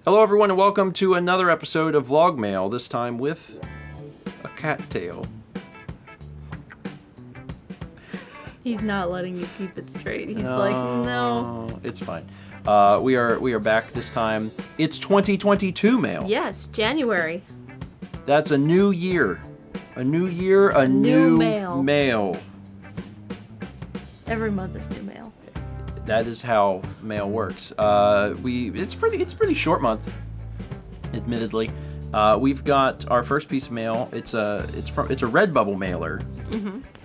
Hello everyone and welcome to another episode of Vlog Mail, this time with a cattail. He's not letting you keep it straight. He's like, no. It's fine. We are back this time. It's 2022 mail. Yeah, it's January. That's a new year. A new year, a new mail. Every month is new mail. That is how mail works. It's pretty short month, admittedly. We've got our first piece of mail. It's a Redbubble mailer,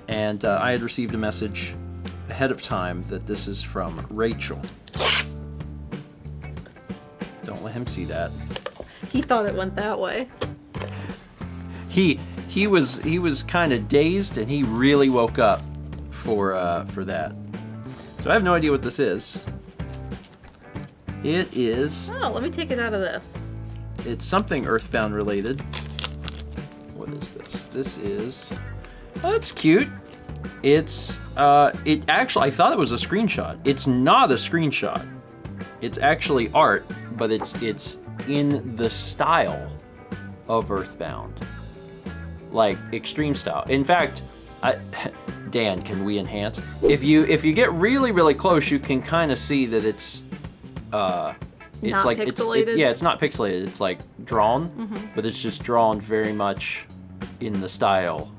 and I had received a message ahead of time that this is from Rachel. Don't let him see that. He thought it went that way. He was kind of dazed, and he really woke up for that. So I have no idea what this is. It is... Oh, let me take it out of this. It's something Earthbound related. What is this? This is... Oh, that's cute. It's... It actually... I thought it was a screenshot. It's not a screenshot. It's actually art, but it's in the style of Earthbound. Like, extreme style. In fact, Dan, can we enhance? If you get really, really close, you can kind of see that it's not like pixelated? It's not pixelated. It's like drawn, but it's just drawn very much in the style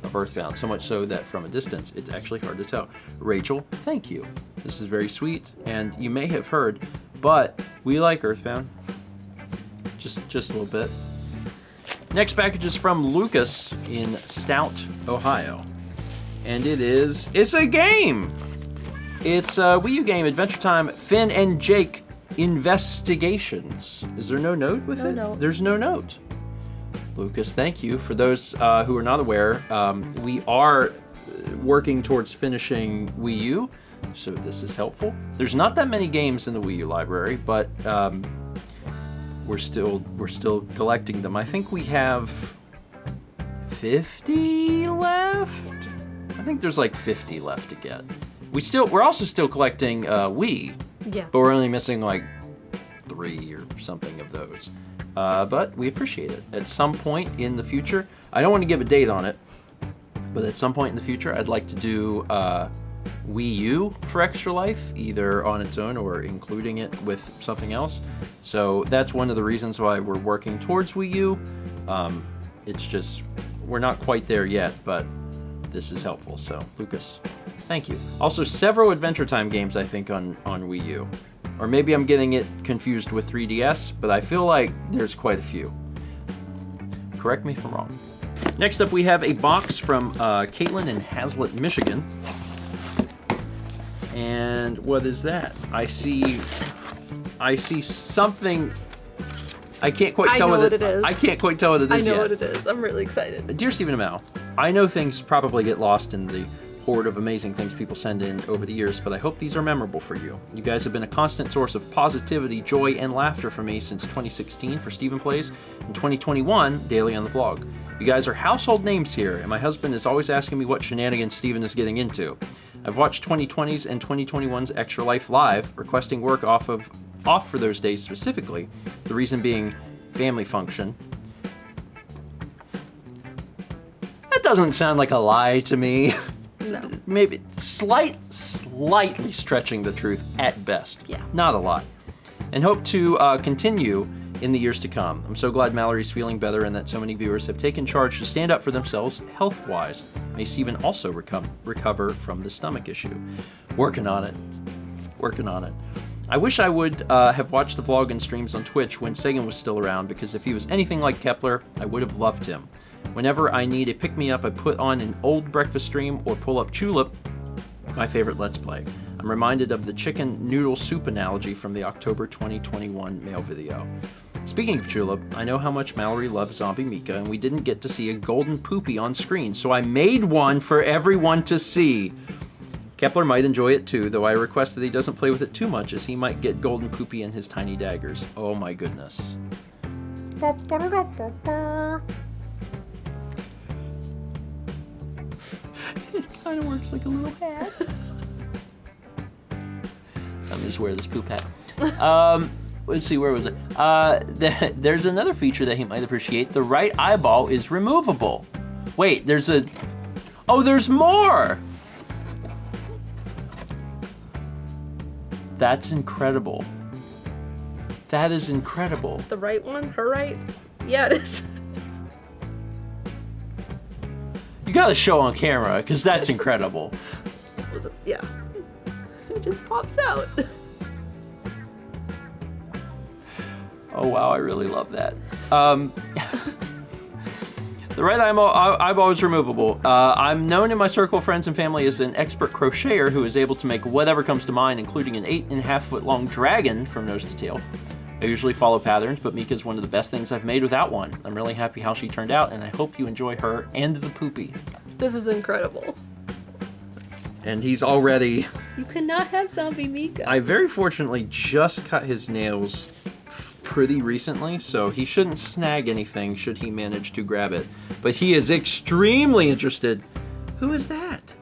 of Earthbound. So much so that from a distance, it's actually hard to tell. Rachel, thank you. This is very sweet, and you may have heard, but we like Earthbound. Just a little bit. Next package is from Lucas in Stout, Ohio. And it's a game! It's a Wii U game, Adventure Time, Finn and Jake Investigations. Is there no note with it? No note. There's no note. Lucas, thank you. For those who are not aware, we are working towards finishing Wii U, so this is helpful. There's not that many games in the Wii U library, but we're still collecting them. I think we have 50 left. I think there's like 50 left to get. We're also still collecting Wii. Yeah. But we're only missing like 3 or something of those. But we appreciate it. At some point in the future, I don't want to give a date on it, but at some point in the future, I'd like to do Wii U for Extra Life, either on its own or including it with something else. So that's one of the reasons why we're working towards Wii U. It's just, we're not quite there yet, but this is helpful. So, Lucas, thank you. Also, several Adventure Time games, I think, on Wii U. Or maybe I'm getting it confused with 3DS, but I feel like there's quite a few. Correct me if I'm wrong. Next up, we have a box from Caitlin in Hazlet, Michigan. And what is that? I see something. I can't quite tell what it is. I can't quite tell what it is yet. I know what it is. I'm really excited. Dear Stephen and Mal, I know things probably get lost in the horde of amazing things people send in over the years, but I hope these are memorable for you. You guys have been a constant source of positivity, joy, and laughter for me since 2016 for Stephen Plays, and 2021 daily on the vlog. You guys are household names here, and my husband is always asking me what shenanigans Stephen is getting into. I've watched 2020's and 2021's Extra Life live, requesting work off for those days specifically, the reason being family function. That doesn't sound like a lie to me. No. Maybe slightly stretching the truth at best. Yeah. Not a lot. And hope to continue in the years to come. I'm so glad Mallory's feeling better and that so many viewers have taken charge to stand up for themselves health-wise. May Stephen also recover from the stomach issue. Working on it. I wish I would have watched the vlog and streams on Twitch when Sagan was still around, because if he was anything like Kepler, I would have loved him. Whenever I need a pick-me-up, I put on an old breakfast stream or pull up Tulip, my favorite Let's Play. I'm reminded of the chicken noodle soup analogy from the October 2021 mail video. Speaking of Tulip, I know how much Mallory loves Zombie Mika, and we didn't get to see a golden poopy on screen, so I made one for everyone to see. Kepler might enjoy it too, though I request that he doesn't play with it too much, as he might get golden poopy in his tiny daggers. Oh my goodness. It kind of works like a little hat. I'm just wear this poop hat. let's see, where was it? There's another feature that he might appreciate. The right eyeball is removable. Wait, there's more! That's incredible. That is incredible. The right one? Her right? Yeah, it is. You gotta show on camera, because that's incredible. Yeah. It just pops out. Oh wow, I really love that. The right eyeball is removable. I'm known in my circle of friends and family as an expert crocheter who is able to make whatever comes to mind, including an 8.5 foot long dragon from nose to tail. I usually follow patterns, but Mika is one of the best things I've made without one. I'm really happy how she turned out, and I hope you enjoy her and the poopy. This is incredible. And he's already... You cannot have Zombie Mika. I very fortunately just cut his nails pretty recently, so he shouldn't snag anything should he manage to grab it. But he is extremely interested. Who is that?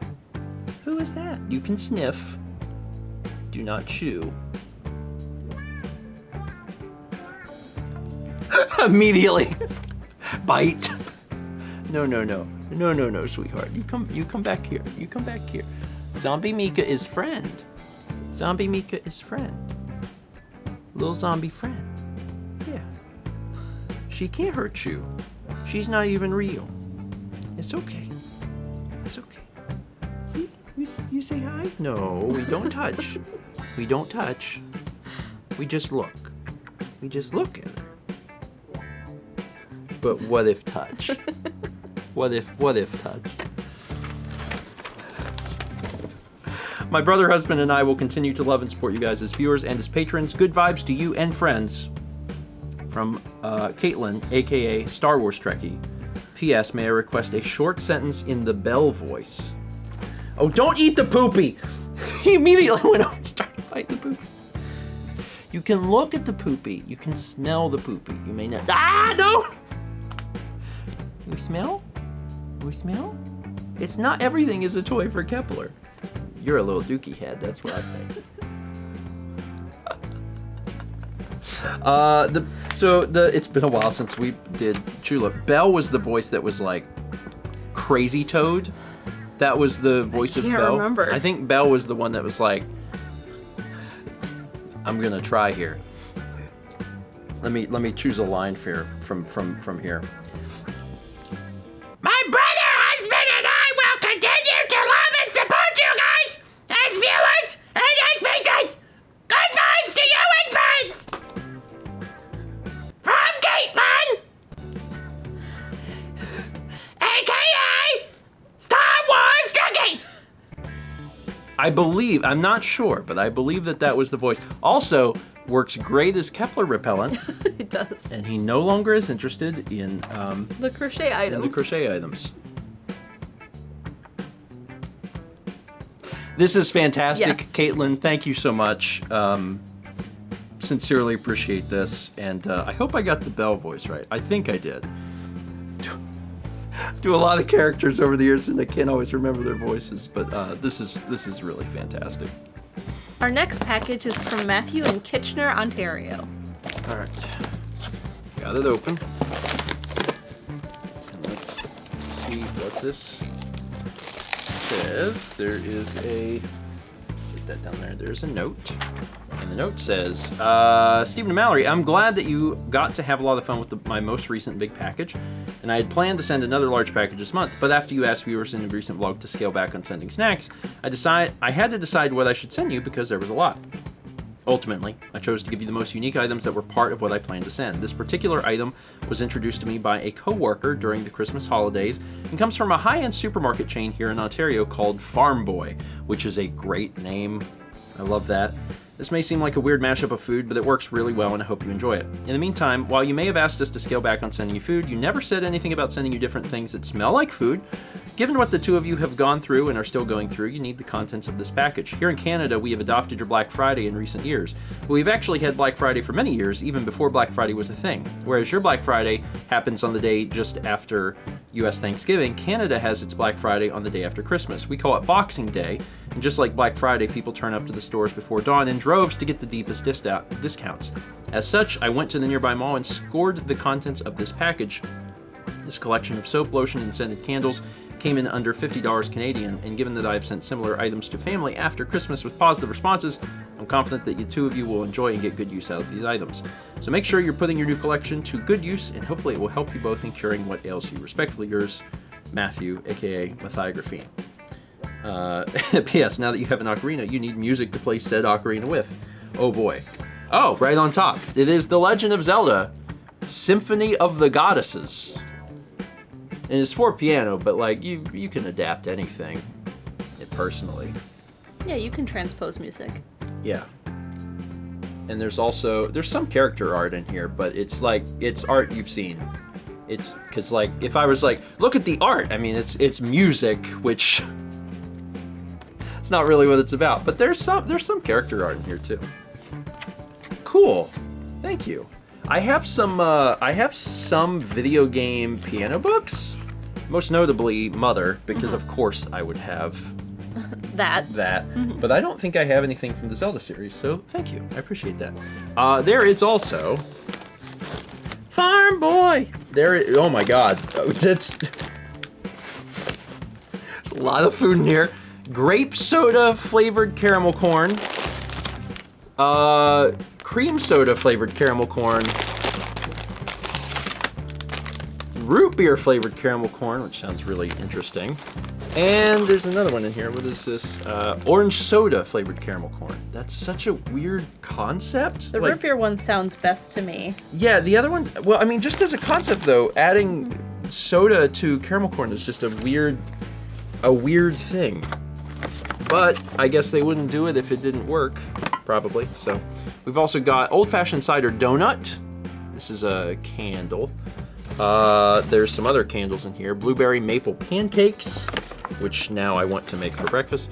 Who is that? You can sniff. Do not chew. Immediately. Bite. No, sweetheart. You come back here. You come back here. Zombie Mika is friend. Zombie Mika is friend. Little zombie friend. Yeah. She can't hurt you. She's not even real. It's okay. It's okay. See? You say hi? No, we don't touch. We don't touch. We just look. We just look at her. But what if touch? What if touch? My brother, husband, and I will continue to love and support you guys as viewers and as patrons. Good vibes to you and friends. From Caitlin, aka Star Wars Trekkie. P.S. May I request a short sentence in the Bell voice? Oh, don't eat the poopy! He immediately went over and started biting the poopy. You can look at the poopy. You can smell the poopy. You may not. Ah, no! We smell? We smell? It's not everything is a toy for Kepler. You're a little dookie head, that's what I think. It's been a while since we did Chula. Belle was the voice that was like Crazy Toad. That was the voice of Belle. I can't remember. I think Belle was the one that was like, I'm gonna try here. Let me choose a line from here. My brother, husband, and I will continue to love and support you guys as viewers and as patrons. Good vibes to you and friends. From Caitlin, a.k.a. Star Wars Trekkie. I'm not sure, but I believe that was the voice. Also, works great as Kepler repellent. It does. And he no longer is interested in the crochet items. This is fantastic, Yes. Caitlin. Thank you so much. Sincerely appreciate this, and I hope I got the Bell voice right. I think I did. Do a lot of characters over the years, and I can't always remember their voices, but this is really fantastic. Our next package is from Matthew in Kitchener, Ontario. All right, got it open. And let's see what this says. There is sit that down there. There's a note. And the note says, Stephen and Mallory, I'm glad that you got to have a lot of fun with my most recent big package, and I had planned to send another large package this month, but after you asked viewers in a recent vlog to scale back on sending snacks, I had to decide what I should send you because there was a lot. Ultimately, I chose to give you the most unique items that were part of what I planned to send. This particular item was introduced to me by a co-worker during the Christmas holidays and comes from a high-end supermarket chain here in Ontario called Farm Boy, which is a great name. I love that. This may seem like a weird mashup of food, but it works really well and I hope you enjoy it. In the meantime, while you may have asked us to scale back on sending you food, you never said anything about sending you different things that smell like food. Given what the two of you have gone through and are still going through, you need the contents of this package. Here in Canada, we have adopted your Black Friday in recent years. But we've actually had Black Friday for many years, even before Black Friday was a thing. Whereas your Black Friday happens on the day just after US Thanksgiving, Canada has its Black Friday on the day after Christmas. We call it Boxing Day, and just like Black Friday, people turn up to the stores before dawn in droves to get the deepest discounts. As such, I went to the nearby mall and scored the contents of this package. This collection of soap, lotion, and scented candles came in under $50 Canadian, and given that I have sent similar items to family after Christmas with positive responses, I'm confident that the two of you will enjoy and get good use out of these items. So make sure you're putting your new collection to good use, and hopefully it will help you both in curing what ails you. Respectfully yours, Matthew, aka Methiography. P.S. Now that you have an ocarina, you need music to play said ocarina with. Oh boy. Oh, right on top. It is The Legend of Zelda, Symphony of the Goddesses. And it's for piano, but like you can adapt anything, personally. Yeah, you can transpose music. Yeah. And there's some character art in here, but it's art you've seen. It's because like if I was like, look at the art, I mean it's music, which it's not really what it's about. But there's some character art in here too. Cool. Thank you. I have some video game piano books, most notably Mother, because of course I would have that. But I don't think I have anything from the Zelda series, so thank you. I appreciate that. There is also Farm Boy. Oh my God, there's a lot of food in here. Grape soda flavored caramel corn. Cream soda flavored caramel corn, root beer flavored caramel corn, which sounds really interesting, and there's another one in here. What is this? Orange soda flavored caramel corn. That's such a weird concept. The root beer one sounds best to me. Yeah, the other one, well, I mean, just as a concept though, adding soda to caramel corn is just a weird thing. But I guess they wouldn't do it if it didn't work. Probably. So we've also got old-fashioned cider donut. This is a candle. There's some other candles in here. Blueberry maple pancakes, which now I want to make for breakfast.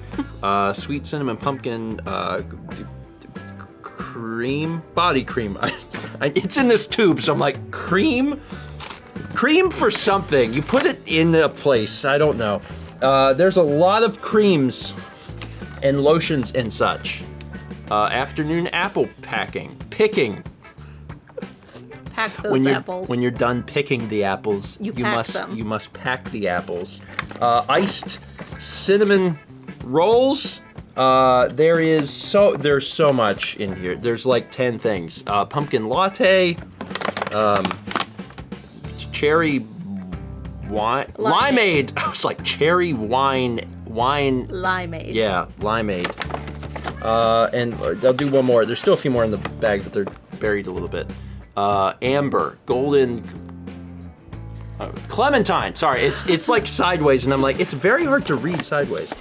Sweet cinnamon pumpkin cream, body cream. It's in this tube, so I'm like, cream for something. You put it in a place. I don't know. There's a lot of creams and lotions and such. Afternoon apple picking. Pack those apples. When you're done picking the apples, you must pack the apples. Iced cinnamon rolls. There's so much in here. There's like 10 things. Pumpkin latte. Cherry wine. Limeade. I was like cherry wine. Limeade. Yeah, limeade. And I'll do one more. There's still a few more in the bag, but they're buried a little bit. Amber, golden, clementine. Sorry, it's like sideways, and I'm like, it's very hard to read sideways.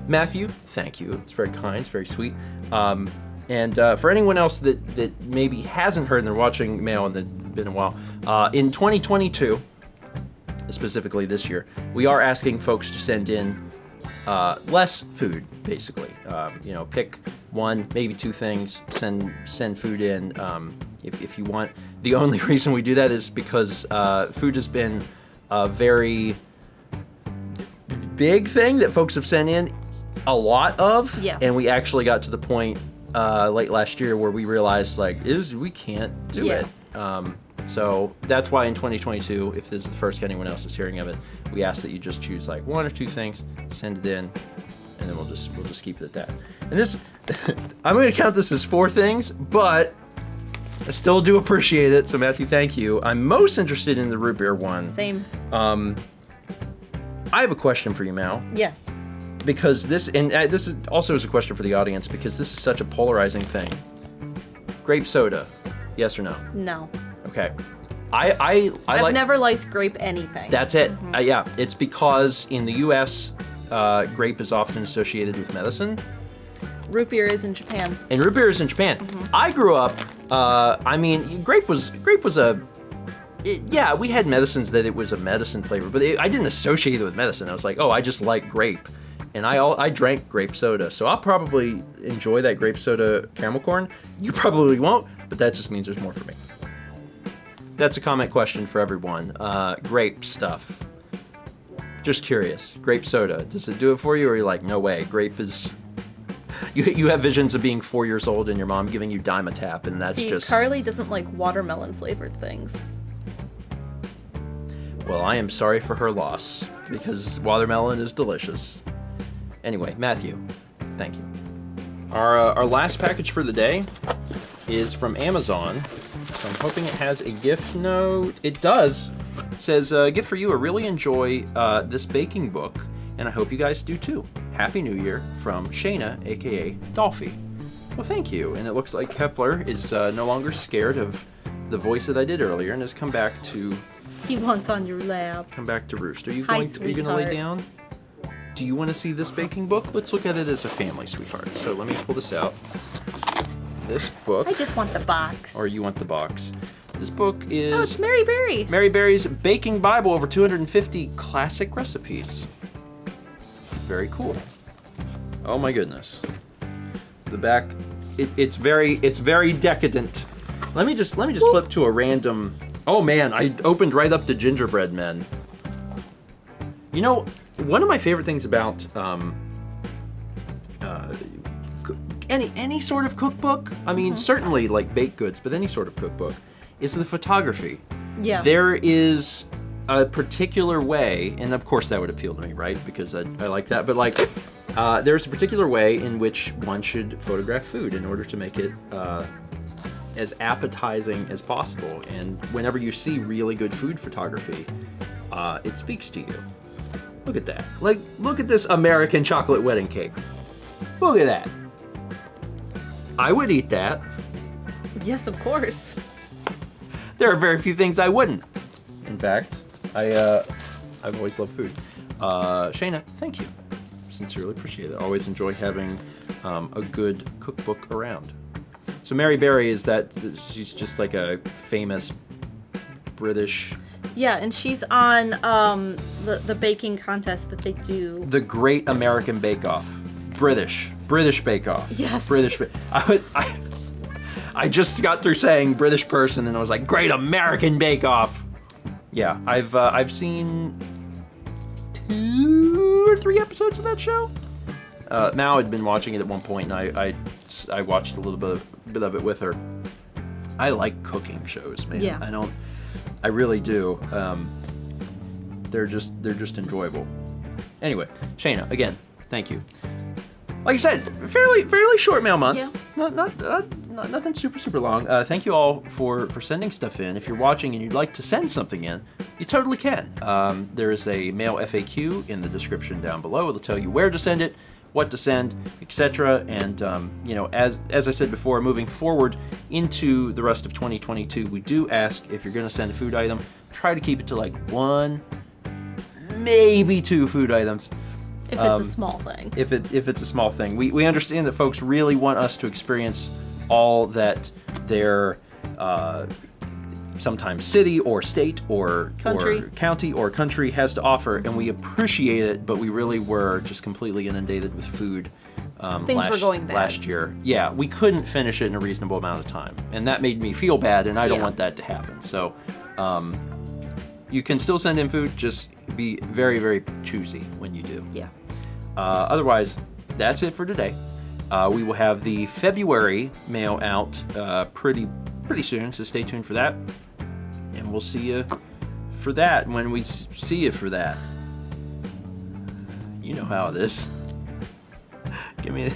Matthew, thank you. It's very kind. It's very sweet. And for anyone else that maybe hasn't heard and they're watching mail and it's been a while, in 2022, specifically this year, we are asking folks to send in less food, basically. Pick one, maybe two things, send food in if you want. The only reason we do that is because food has been a very big thing that folks have sent in a lot of. Yeah. And we actually got to the point late last year where we realized we can't do it. So that's why in 2022, if this is the first anyone else is hearing of it, we ask that you just choose like one or two things, send it in, and then we'll just keep it at that. And this, I'm going to count this as 4 things, but I still do appreciate it. So Matthew, thank you. I'm most interested in the root beer one. Same. I have a question for you, Mal. Yes. Because this is also a question for the audience because this is such a polarizing thing. Grape soda, yes or no? No. Okay. I've never liked grape anything. That's it. Yeah, it's because in the U.S., grape is often associated with medicine. Root beer is in Japan. And root beer is in Japan. I grew up. Grape was Yeah, we had medicines that it was a medicine flavor, but I didn't associate it with medicine. I was like, oh, I just like grape. And I drank grape soda, so I'll probably enjoy that grape soda caramel corn. You probably won't, but that just means there's more for me. That's a comment question for everyone. Grape stuff. Just curious. Grape soda, does it do it for you, or are you like, no way, grape is... You have visions of being 4 years old and your mom giving you Dimetap, and that's just... Carly doesn't like watermelon flavored things. Well, I am sorry for her loss, because watermelon is delicious. Anyway, Matthew, thank you. Our last package for the day is from Amazon, so I'm hoping it has a gift note. It does. It says, gift for you, I really enjoy this baking book, and I hope you guys do too. Happy New Year from Shayna, aka Dolphy. Well, thank you. And it looks like Kepler is no longer scared of the voice that I did earlier and has come back to... He wants on your lap. Come back to roost. Are you Hi, going to lay sweetheart. down? Do you want to see this baking book? Let's look at it as a family, sweetheart. So let me pull this out. This book... I just want the box. Or you want the box. This book is... Oh, it's Mary Berry. Mary Berry's Baking Bible, over 250 classic recipes. Very cool. Oh my goodness. The back, it's very decadent. Let me just flip to a random. Oh man, I opened right up to Gingerbread Men. You know, one of my favorite things about any sort of cookbook. I mean, certainly like baked goods, but any sort of cookbook is the photography. Yeah. There is a particular way, and of course that would appeal to me, right? Because I like that. But like, there's a particular way in which one should photograph food in order to make it as appetizing as possible. And whenever you see really good food photography, it speaks to you. Look at that. Like, look at this American chocolate wedding cake. Look at that. I would eat that. Yes, of course. There are very few things I wouldn't. In fact, I've always loved food. Shayna, thank you. Sincerely appreciate it. Always enjoy having a good cookbook around. So Mary Berry, is that, she's just like a famous British... Yeah, and she's on the baking contest that they do. The Great American Bake Off. British Bake Off. Yes. I just got through saying British person, and I was like, Great American Bake Off. Yeah, I've seen 2 or 3 episodes of that show. Mal had been watching it at one point, and I watched a little bit of it with her. I like cooking shows, man. Yeah. I really do. They're just enjoyable. Anyway, Shayna, again, thank you. Like I said, fairly short mail month. Yeah. Not nothing super long. Thank you all for sending stuff in. If you're watching and you'd like to send something in, you totally can. There is a mail FAQ in the description down below. It'll tell you where to send it, what to send, etc. And you know, as I said before, moving forward into the rest of 2022, we do ask, if you're going to send a food item, try to keep it to like 1, maybe 2 food items. If it's a small thing. If it's a small thing. We understand that folks really want us to experience all that their sometimes city or state or county or country has to offer, and we appreciate it, but we really were just completely inundated with food Things were going bad. last year. Yeah, we couldn't finish it in a reasonable amount of time, and that made me feel bad, and I don't want that to happen. So you can still send in food, just be very, very choosy when you do. Yeah. Otherwise, that's it for today. We will have the February mail out pretty soon, so stay tuned for that. And we'll see you for that when we see you for that. You know how it is. Give me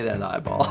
that eyeball.